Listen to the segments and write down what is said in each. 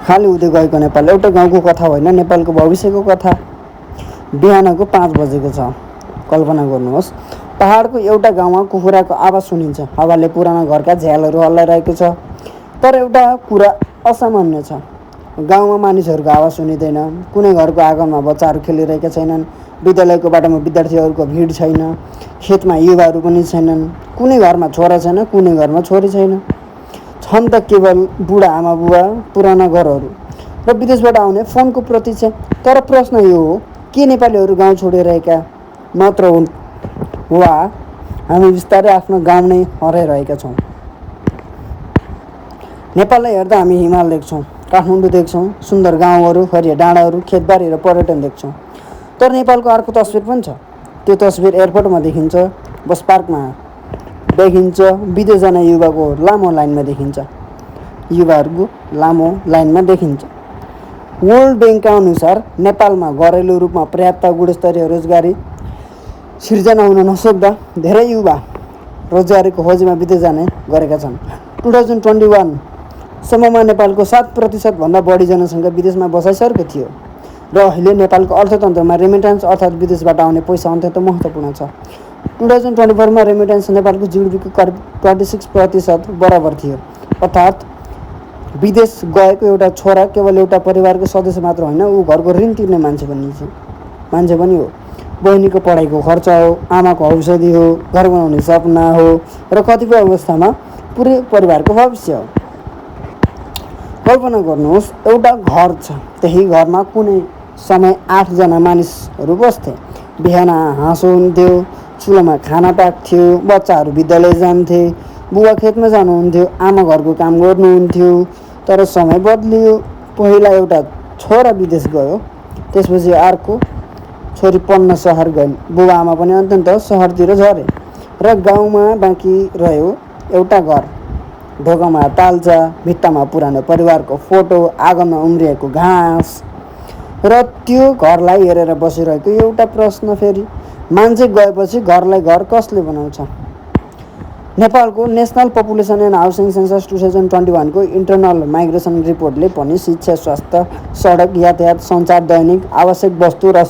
खाली हुँदै गएको नेपाल एउटा गाउँको कथा होइन, नेपालको भविष्यको कथा। बिहानको 5 बजेको छ। कल्पना गर्नुहोस्, पहाडको एउटा गाउँमा कुखुराको आवाज सुनिन्छ। हावाले पुराना घरका झ्यालहरू हल्लाइरहेको छ। तर एउटा कुरा असामान्य छ, गाउँमा मानिसहरूको आवाज सुनिँदैन। कुनै घरको आँगनमा बच्चाहरू खेलिरहेका छैनन्। विद्यालयको बाटोमा विद्यार्थीहरूको भिड छैन। खेतमा युवाहरू पनि छैनन्। कुनै घरमा छोरा छैन, कुनै घरमा छोरी छैन। छन् त केवल बुढा आमा बुवा, पुराना घरहरू र विदेशबाट आउने फोनको प्रतीक्षा। तर प्रश्न यो हो, के नेपालीहरू गाउँ छोडिरहेका मात्र हुन् वा हामी बिस्तारै आफ्नो गाउँ नै हराइरहेका छौँ? नेपाललाई हेर्दा हामी हिमाल देख्छौँ, काठमाडौँ देख्छौँ, सुन्दर गाउँहरू, हरिया डाँडाहरू, खेतबारी र पर्यटन देख्छौँ। तर नेपालको अर्को तस्बिर पनि छ। त्यो तस्बिर एयरपोर्टमा देखिन्छ, बस पार्कमा देखिन्छ, विदेश जाने युवाको लामो लाइनमा देखिन्छ। वर्ल्ड ब्याङ्कका अनुसार नेपालमा घरेलु रूपमा पर्याप्त गुणस्तरीय रोजगारी सिर्जना हुन नसक्दा धेरै युवा रोजगारीको खोजीमा विदेश जाने गरेका छन्। 2021 सम्ममा नेपालको 7% भन्दा बढी जनसङ्ख्या विदेशमा बसाइसकेको थियो र अहिले नेपालको अर्थतन्त्रमा रेमिट्यान्स अर्थात् विदेशबाट आउने पैसा अत्यन्त महत्त्वपूर्ण छ। 2024 मा रेमिट्यान्स नेपालको जिडिपीको करिब 26% बराबर थियो। अर्थात् विदेश गएको एउटा छोरा केवल एउटा परिवारको सदस्य मात्र होइन, ऊ घरको ऋण तिर्ने मान्छे पनि हो। बहिनीको पढाइको खर्च हो, आमाको औषधि हो, घर बनाउने सपना हो र कतिपय अवस्थामा पुरै परिवारको भविष्य हो। कल्पना गर्नुहोस्, एउटा घर छ, त्यही घरमा कुनै समय 8 जना मानिसहरू बस्थे। बिहान हाँसो हुन्थ्यो, चुलोमा खाना पाक्थ्यो, बच्चाहरू विद्यालय जान्थे, बुवा खेतमा जानुहुन्थ्यो, आमा घरको काम गर्नुहुन्थ्यो। तर समय बदलियो। पहिला एउटा छोरा विदेश गयो, त्यसपछि अर्को छोरी पढ्न सहर गइन्। बुवा आमा पनि अत्यन्त सहरतिर झरे र गाउँमा बाँकी रह्यो एउटा घर। ढोकामा तालचा, भित्तामा पुरानो परिवारको फोटो, आँगनमा उम्रिएको घाँस र त्यो घरलाई हेरेर बसिरहेको एउटा प्रश्न। फेरि मान्छे गएपछि घरलाई घर कसले बनाउँछ? नेपालको national population and housing census 2021 को इन्टरनल माइग्रेसन रिपोर्टले पनि शिक्षा, स्वास्थ्य, सडक, यातायात, सञ्चार, दैनिक आवश्यक वस्तु र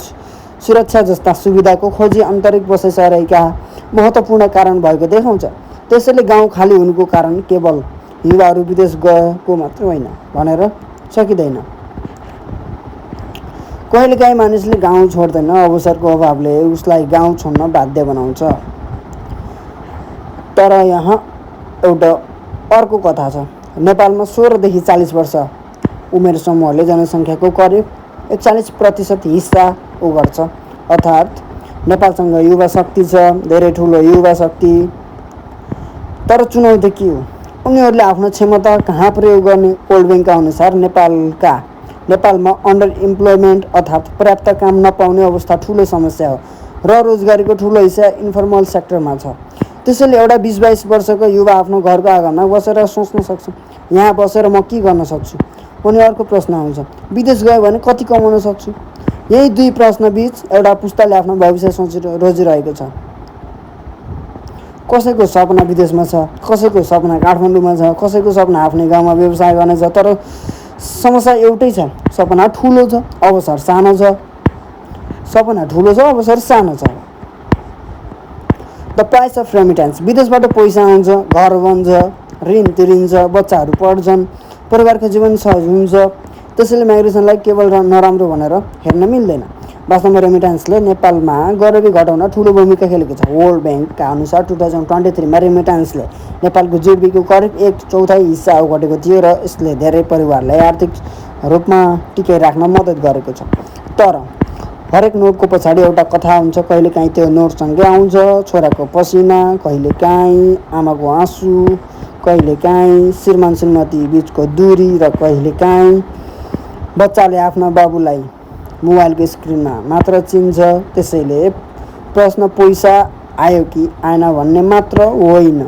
सुरक्षा जस्ता सुविधाको खोजी आन्तरिक बसाइसकेका महत्त्वपूर्ण कारण भएको देखाउँछ। त्यसैले गाउँ खाली हुनुको कारण केवल युवाहरू विदेश गएको मात्र होइन भनेर सकिँदैन। कहिलेकाहीँ मानिसले गाउँ छोड्दैन, अवसरको अभावले उसलाई गाउँ छोड्न बाध्य बनाउँछ। तर यहाँ एउटा अर्को कथा छ। नेपालमा 16 देखि 40 वर्ष उमेर समूहले जनसङ्ख्याको करिब 41% हिस्सा ओगट्छ। अर्थात् नेपालसँग युवा शक्ति छ, धेरै ठुलो युवा शक्ति। तर चुनौती के हो? उनीहरूले आफ्नो क्षमता कहाँ प्रयोग गर्ने? वर्ल्ड ब्याङ्कका अनुसार नेपालमा अन्डर इम्प्लोइमेन्ट अर्थात् पर्याप्त काम नपाउने अवस्था ठुलो समस्या हो र रोजगारीको ठुलो हिस्सा इन्फर्मल सेक्टरमा छ। त्यसैले एउटा 20-22 वर्षको युवा आफ्नो घरको आँगनमा बसेर सोच्न सक्छ, यहाँ बसेर म के गर्न सक्छु? अनि अर्को प्रश्न आउँछ, विदेश गयो भने कति कमाउन सक्छु? यही दुई प्रश्नबीच एउटा पुस्ताले आफ्नो भविष्य रोजिरहेको छ। कसैको सपना विदेशमा छ, कसैको सपना काठमाडौँमा छ, कसैको सपना आफ्नै गाउँमा व्यवसाय गर्ने छ। तर समस्या एउटै छ, सपना ठुलो छ, अवसर सानो छ। सपना ठुलो छ, अवसर सानो छ। The price of remittance. विदेशबाट पैसा आउँछ, घर बन्छ, ऋण तिरिन्छ, बच्चाहरू पढ्छन्, परिवारको जीवन सहज हुन्छ। त्यसैले माइग्रेसनलाई केवल नराम्रो भनेर हेर्न मिल्दैन। वास्तवमा रेमिट्यान्सले नेपालमा गरिबी घटाउन ठुलो भूमिका खेलेको छ। वर्ल्ड ब्याङ्कका अनुसार 2023 मा रेमिट्यान्सले नेपालको जिडिपीको करिब 1/4 हिस्सा ओगटेको थियो र यसले धेरै परिवारलाई आर्थिक रूपमा टिकाइराख्न मद्दत गरेको छ। तर हरेक नोटको पछाडि एउटा कथा हुन्छ। कहिलेकाहीँ त्यो नोटसँगै आउँछ छोराको पसिना, कहिलेकाहीँ आमाको आँसु, कहिलेकाहीँ श्रीमान श्रीमती बिचको दूरी र कहिलेकाहीँ बच्चाले आफ्ना बाबुलाई मोबाइलको स्क्रिनमा मात्र चिन्छ। त्यसैले प्रश्न पैसा आयो कि आएन भन्ने मात्र होइन,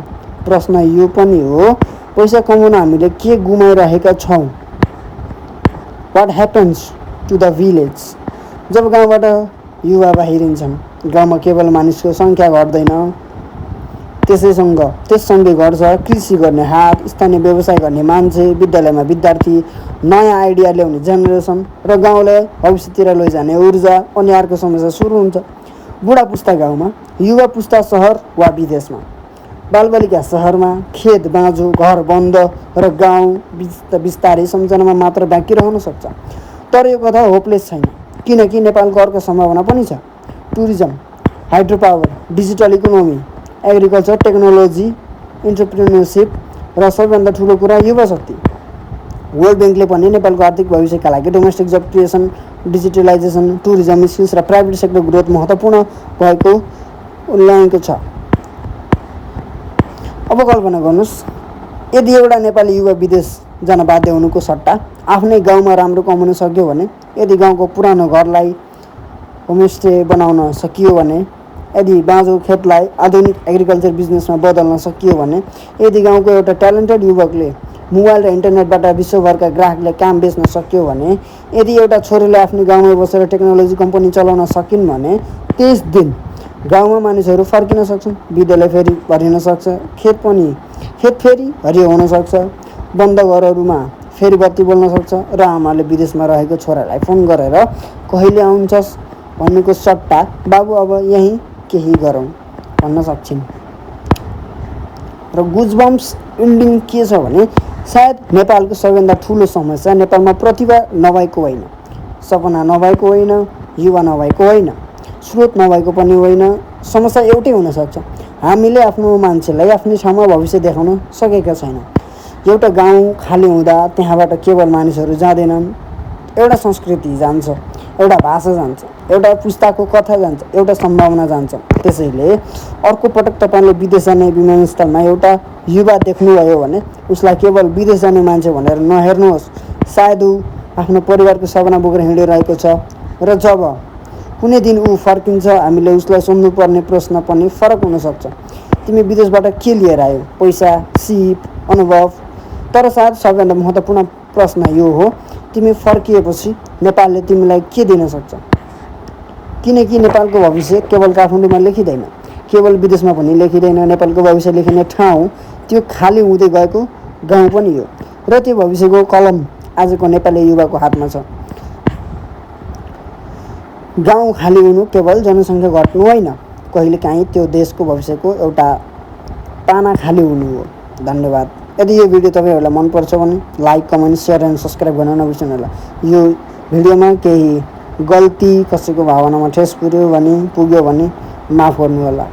प्रश्न यो पनि हो पैसा कमाउन हामीले के गुमाइरहेका छौँ? What happens to the village? जब गाउँबाट युवा बाहिरिन्छन्, गाउँमा केवल मानिसको सङ्ख्या घट्दैन, त्यससँगै घर छ, कृषि गर्ने हात, स्थानीय व्यवसाय गर्ने मान्छे, विद्यालयमा विद्यार्थी, नयाँ आइडिया ल्याउने जेनेरेसन र गाउँलाई भविष्यतिर लैजाने ऊर्जा अनि अर्को समस्या सुरु हुन्छ। बुढा पुस्ता गाउँमा, युवा पुस्ता सहर वा विदेशमा, बालबालिका सहरमा, खेत बाँझो, घर बन्द र गाउँ बिस्तारै सम्झनामा मात्र बाँकी रहन सक्छ। तर यो कथा होपलेस छैन, किनकि नेपालको अर्को सम्भावना पनि छ। Tourism, hydro power, digital economy, agriculture, technology, entrepreneurship र सबैभन्दा ठुलो कुरा युवा शक्ति। वर्ल्ड ब्याङ्कले पनि नेपालको आर्थिक भविष्यका लागि डोमेस्टिक जब क्रिएसन, डिजिटलाइजेसन, टुरिज्म स्किल्स र प्राइभेट सेक्टर ग्रोथ महत्त्वपूर्ण भएको उल्लेखेको छ। अब कल्पना गर्नुहोस्, यदि एउटा नेपाली युवा विदेश जान बाध्य हुनुको सट्टा आफ्नै गाउँमा राम्रो कमाउन सक्यो भने, यदि गाउँको पुरानो घरलाई होमस्टे बनाउन सकियो भने, यदि बाँझो खेतलाई आधुनिक एग्रिकल्चर बिजनेसमा बदल्न सकियो भने, यदि गाउँको एउटा ट्यालेन्टेड युवकले मोबाइल र इन्टरनेटबाट विश्वभरका ग्राहकलाई काम बेच्न सक्यो भने, यदि एउटा छोरीले आफ्नो गाउँमै बसेर टेक्नोलोजी कम्पनी चलाउन सकिन् भने, त्यस दिन गाउँमा मानिसहरू फर्किन सक्छन्, विद्यालय फेरि भरिन सक्छ, खेत फेरि हरियो हुन सक्छ, बन्द घरहरूमा फेरि बत्ती बोल्न सक्छ र आमाले विदेशमा रहेको छोरालाई फोन गरेर कहिले आउँछस् भन्नुको सट्टा बाबु अब यहीँ केही गरौँ भन्न सक्छिन्। र गुजबम्स इन्डिङ के छ भने, सायद नेपालको सबैभन्दा ठुलो समस्या नेपालमा प्रतिभा नभएको होइन, सपना नभएको होइन, युवा नभएको होइन, स्रोत नभएको पनि होइन। समस्या एउटै हुनसक्छ, हामीले आफ्नो मान्छेलाई आफ्नै ठाउँमा भविष्य देखाउन सकेका छैनौँ। एउटा गाउँ खाली हुँदा त्यहाँबाट केवल मानिसहरू जाँदैनन्, एउटा संस्कृति जान्छ, एउटा भाषा जान्छ, एउटा पुस्ताको कथा जान्छ, एउटा सम्भावना जान्छ। त्यसैले अर्को पटक तपाईँले विदेश जाने विमानस्थलमा एउटा युवा देख्नुभयो भने उसलाई केवल विदेश जाने मान्छे भनेर नहेर्नुहोस्, सायद ऊ आफ्नो परिवारको सपना बोकेर हिँडिरहेको छ। र जब कुनै दिन ऊ फर्किन्छ, हामीले उसलाई सोध्नुपर्ने प्रश्न पनि फरक हुनसक्छ। तिमी विदेशबाट के लिएर आयो? पैसा, सिप, अनुभव? तर सायद सबैभन्दा महत्त्वपूर्ण प्रश्न यो हो, तिमी फर्किएपछि नेपालले तिमीलाई के दिन सक्छ? किनकि नेपालको भविष्य केवल काठमाडौँमा लेखिँदैन, केवल विदेशमा पनि लेखिँदैन। नेपालको भविष्य लेखिने ठाउँ त्यो खाली हुँदै गएको गाउँ पनि हो, र त्यो भविष्यको कलम आजको नेपाली युवाको हातमा छ। गाउँ खाली हुनु केवल जनसङ्ख्या घट्नु होइन, कहिलेकाहीँ त्यो देशको भविष्यको एउटा पाना खाली हुनु हो। धन्यवाद। यदि यो भिडियो तपाईँहरूलाई मनपर्छ भने like, comment, share and subscribe गर्न नबिर्सनु होला। यो भिडियोमा केही गल्ती, कसैको भावनामा ठेस पुग्यो भने माफ गर्नु होला।